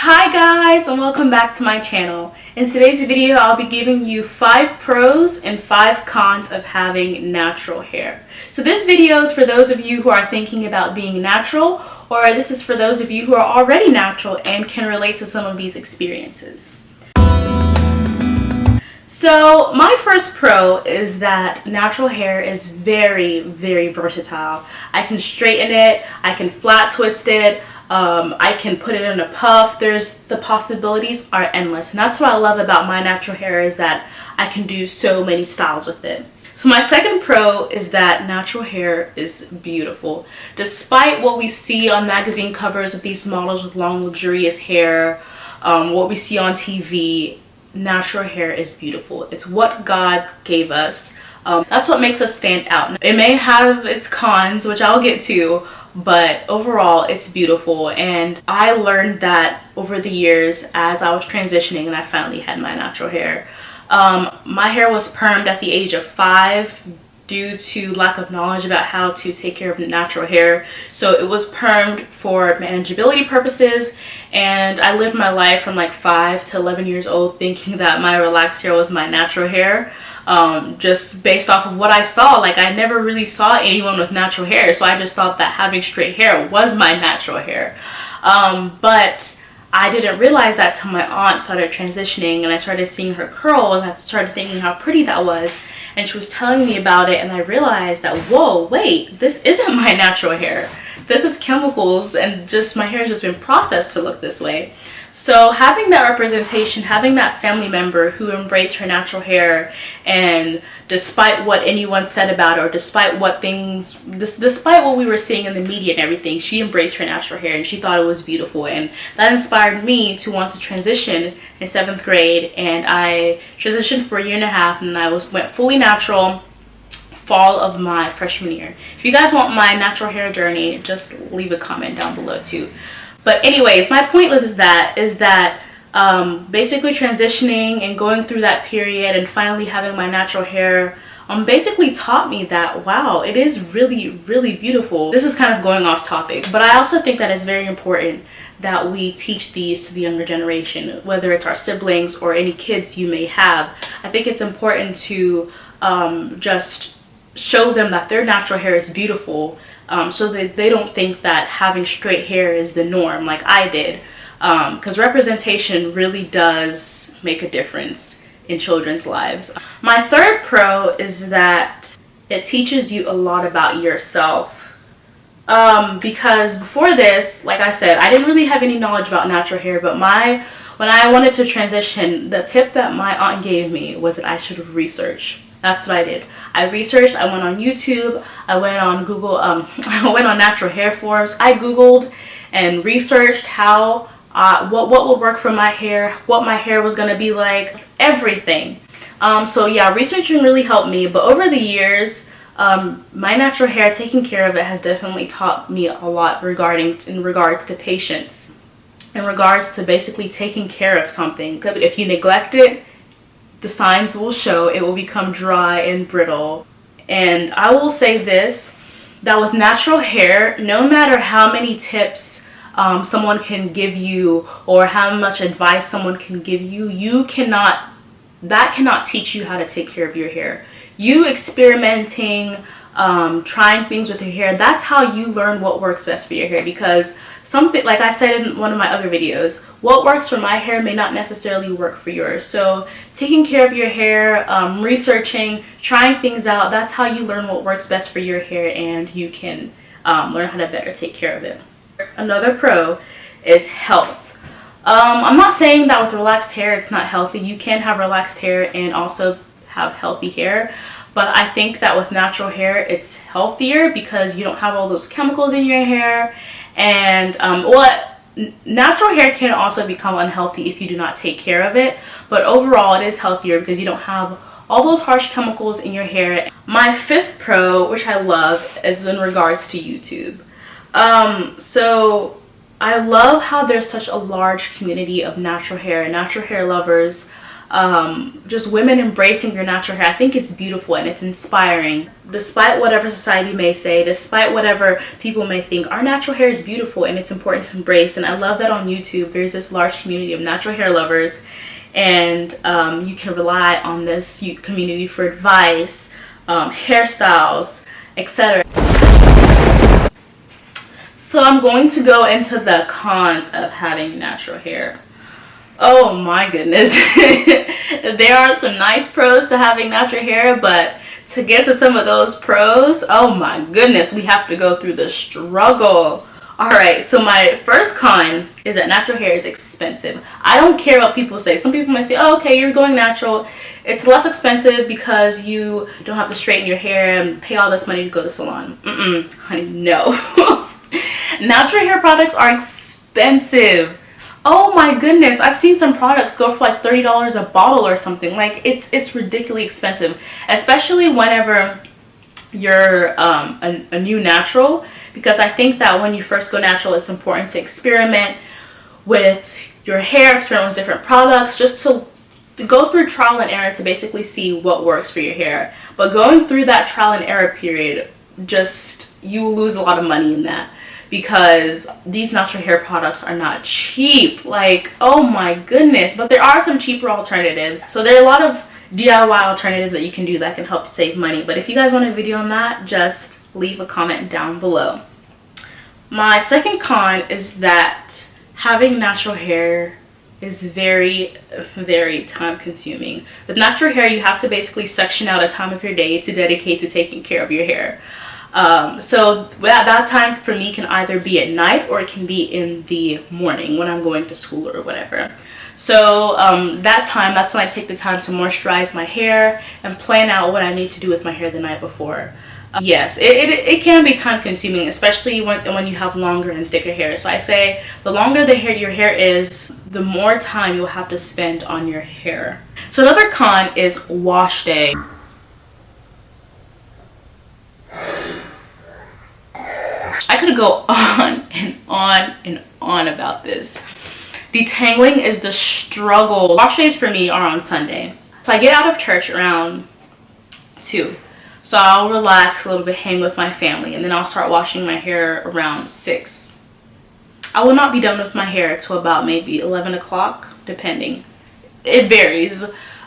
Hi guys, and welcome back to my channel. In today's video, I'll be giving you 5 pros and 5 cons of having natural hair. So this video is for those of you who are thinking about being natural, or this is for those of you who are already natural and can relate to some of these experiences. So my first pro is that natural hair is very, very versatile. I can straighten it, I can flat twist it, I can put it in a puff. The possibilities are endless, and that's what I love about my natural hair, is that I can do so many styles with it. So my second pro is that natural hair is beautiful. Despite what we see on magazine covers of these models with long luxurious hair, what we see on TV, natural hair is beautiful. It's what God gave us. That's what makes us stand out. It may have its cons, which I'll get to, but overall it's beautiful. And I learned that over the years as I was transitioning and I finally had my natural hair. My hair was permed at the age of 5 due to lack of knowledge about how to take care of natural hair. So it was permed for manageability purposes, and I lived my life from like 5 to 11 years old thinking that my relaxed hair was my natural hair. Just based off of what I saw. Like, I never really saw anyone with natural hair, so I just thought that having straight hair was my natural hair. But I didn't realize that till my aunt started transitioning and I started seeing her curls, and I started thinking how pretty that was, and she was telling me about it, and I realized that, whoa, wait, this isn't my natural hair. This is chemicals, and just my hair has just been processed to look this way. So having that representation, having that family member who embraced her natural hair, and despite what anyone said about her, despite what we were seeing in the media and everything, she embraced her natural hair and she thought it was beautiful. And that inspired me to want to transition in 7th grade, and I transitioned for a year and a half, and I went fully natural fall of my freshman year. If you guys want my natural hair journey, just leave a comment down below too. But anyways, my point is that basically transitioning and going through that period and finally having my natural hair basically taught me that, wow, it is really, really beautiful. This is kind of going off topic, but I also think that it's very important that we teach these to the younger generation, whether it's our siblings or any kids you may have. I think it's important to just show them that their natural hair is beautiful, so that they don't think that having straight hair is the norm like I did, because representation really does make a difference in children's lives. My third pro is that it teaches you a lot about yourself, because before this, like I said, I didn't really have any knowledge about natural hair, but when I wanted to transition, the tip that my aunt gave me was that I should research. That's what I did. I researched, I went on YouTube, I went on Google, I went on natural hair forums. I Googled and researched what would work for my hair, what my hair was gonna be like, everything. So yeah, researching really helped me, but over the years, my natural hair, taking care of it, has definitely taught me a lot in regards to patience, in regards to basically taking care of something, because if you neglect it, the signs will show. It will become dry and brittle. And I will say this, that with natural hair, no matter how many tips someone can give you or how much advice someone can give you, that cannot teach you how to take care of your hair. You experimenting, trying things with your hair, that's how you learn what works best for your hair, because something, like I said in one of my other videos, what works for my hair may not necessarily work for yours. So taking care of your hair, researching, trying things out, that's how you learn what works best for your hair, and you can learn how to better take care of it. Another pro is health. I'm not saying that with relaxed hair it's not healthy. You can have relaxed hair and also have healthy hair, but I think that with natural hair it's healthier because you don't have all those chemicals in your hair. And natural hair can also become unhealthy if you do not take care of it, but overall it is healthier because you don't have all those harsh chemicals in your hair. My 5th pro, which I love, is in regards to YouTube. So I love how there's such a large community of natural hair lovers. just women embracing your natural hair. I think it's beautiful and it's inspiring. Despite whatever society may say, despite whatever people may think, our natural hair is beautiful and it's important to embrace. And I love that on YouTube there's this large community of natural hair lovers, and you can rely on this community for advice, hairstyles, etc. So I'm going to go into the cons of having natural hair. Oh my goodness. There are some nice pros to having natural hair, but to get to some of those pros, oh my goodness, we have to go through the struggle. Alright, so my first con is that natural hair is expensive. I don't care what people say. Some people might say, oh, okay, you're going natural. It's less expensive because you don't have to straighten your hair and pay all this money to go to the salon. Honey, no. Natural hair products are expensive. Oh my goodness, I've seen some products go for like $30 a bottle or something. Like, it's ridiculously expensive, especially whenever you're a new natural, because I think that when you first go natural, it's important to experiment with your hair, experiment with different products, just to go through trial and error to basically see what works for your hair. But going through that trial and error period, you lose a lot of money in that, because these natural hair products are not cheap. Like, oh my goodness. But there are some cheaper alternatives. So there are a lot of DIY alternatives that you can do that can help save money. But if you guys want a video on that, just leave a comment down below. My second con is that having natural hair is very, very time consuming. With natural hair, you have to basically section out a time of your day to dedicate to taking care of your hair. So that time for me can either be at night or it can be in the morning when I'm going to school or whatever. So that's when I take the time to moisturize my hair and plan out what I need to do with my hair the night before. Yes, it can be time consuming, especially when you have longer and thicker hair. So I say the longer your hair is, the more time you'll have to spend on your hair. So another con is wash day. I could go on and on and on about this. Detangling is the struggle. Wash days for me are on Sunday. So I get out of church around 2. So I'll relax a little bit, hang with my family, and then I'll start washing my hair around 6. I will not be done with my hair till about maybe 11 o'clock, depending. It varies.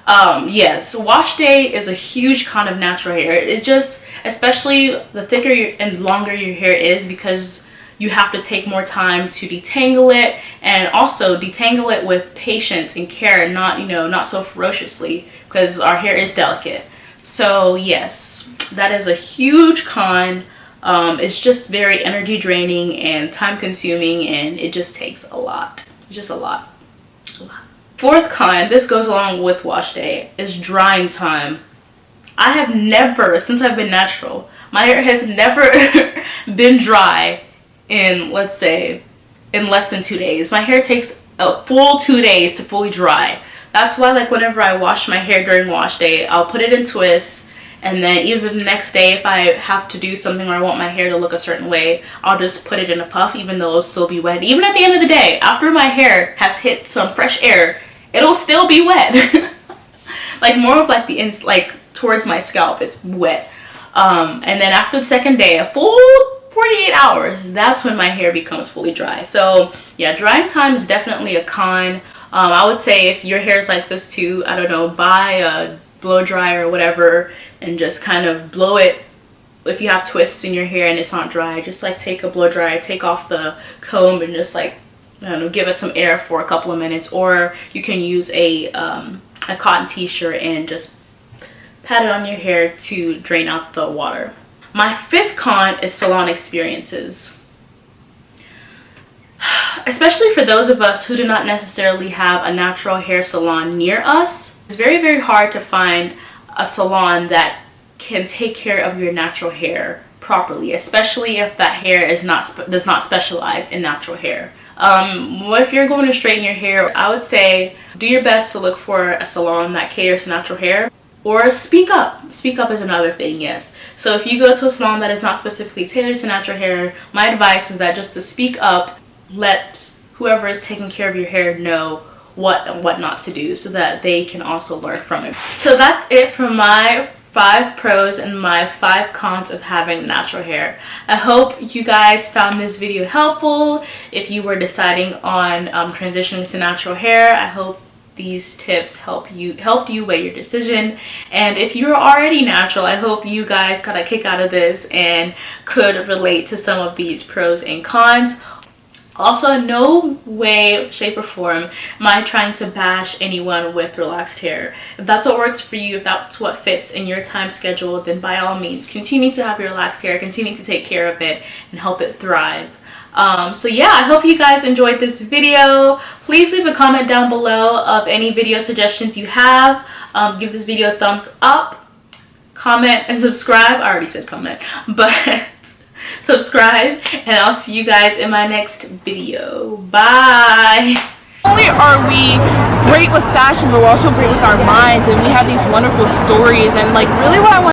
Yes, wash day is a huge con of natural hair. It just, especially the thicker and longer your hair is, because you have to take more time to detangle it, and also detangle it with patience and care, not so ferociously, because our hair is delicate. So yes, that is a huge con. It's just very energy draining and time consuming, and it just takes a lot. It's just a lot. Fourth con, this goes along with wash day, is drying time. I have never, since I've been natural, my hair has never been dry in, let's say, in less than 2 days. My hair takes a full 2 days to fully dry. That's why, like, whenever I wash my hair during wash day, I'll put it in twists, and then either the next day, if I have to do something or I want my hair to look a certain way, I'll just put it in a puff, even though it'll still be wet. Even at the end of the day, after my hair has hit some fresh air, it'll still be wet. Like, more of like like towards my scalp, it's wet. And then after the second day, a full 48 hours, that's when my hair becomes fully dry. So yeah, drying time is definitely a con. I would say if your hair is like this too, I don't know, buy a blow dryer or whatever and just kind of blow it. If you have twists in your hair and it's not dry, just like take a blow dryer, take off the comb, and just like, I don't know, give it some air for a couple of minutes. Or you can use a cotton t-shirt and just pat it on your hair to drain out the water. My fifth con is salon experiences. Especially for those of us who do not necessarily have a natural hair salon near us, it's very, very hard to find a salon that can take care of your natural hair properly, especially if that hair does not specialize in natural hair. If you're going to straighten your hair, I would say do your best to look for a salon that caters to natural hair, or speak up. Speak up is another thing, yes. So if you go to a salon that is not specifically tailored to natural hair, my advice is that just to speak up, let whoever is taking care of your hair know what and what not to do so that they can also learn from it. So that's it for my 5 pros and my 5 cons of having natural hair. I hope you guys found this video helpful. If you were deciding on transitioning to natural hair, I hope these tips helped you weigh your decision. And if you're already natural, I hope you guys got a kick out of this and could relate to some of these pros and cons. Also, in no way, shape, or form am I trying to bash anyone with relaxed hair. If that's what works for you, if that's what fits in your time schedule, then by all means, continue to have your relaxed hair, continue to take care of it, and help it thrive. So yeah, I hope you guys enjoyed this video. Please leave a comment down below of any video suggestions you have. Give this video a thumbs up, comment, and subscribe. I already said comment, but subscribe, and I'll see you guys in my next video. Bye. Not only are we great with fashion, but we're also great with our minds, and we have these wonderful stories, and like really what I want